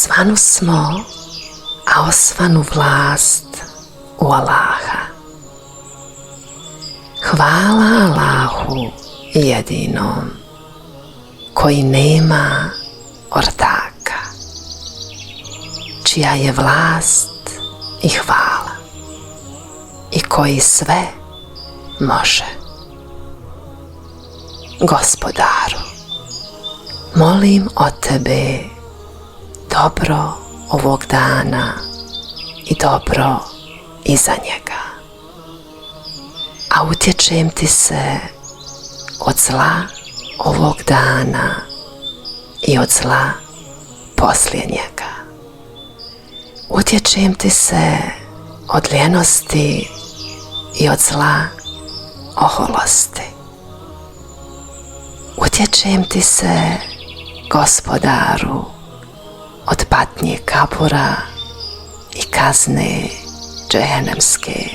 osvanu smo, a osvanu vlast u Allaha. Hvala Allahu jedinom, koji nema ortaka, čija je vlast i hvala, i koji sve može. Gospodaru, molim od Tebe dobro ovog dana i dobro iza njega, a utječem Ti se od zla ovog dana i od zla poslije njega. Utječem Ti se od lijenosti i od zla oholosti. Utječem Ti se, Gospodaru, od patnje kabura i kazne džehennemske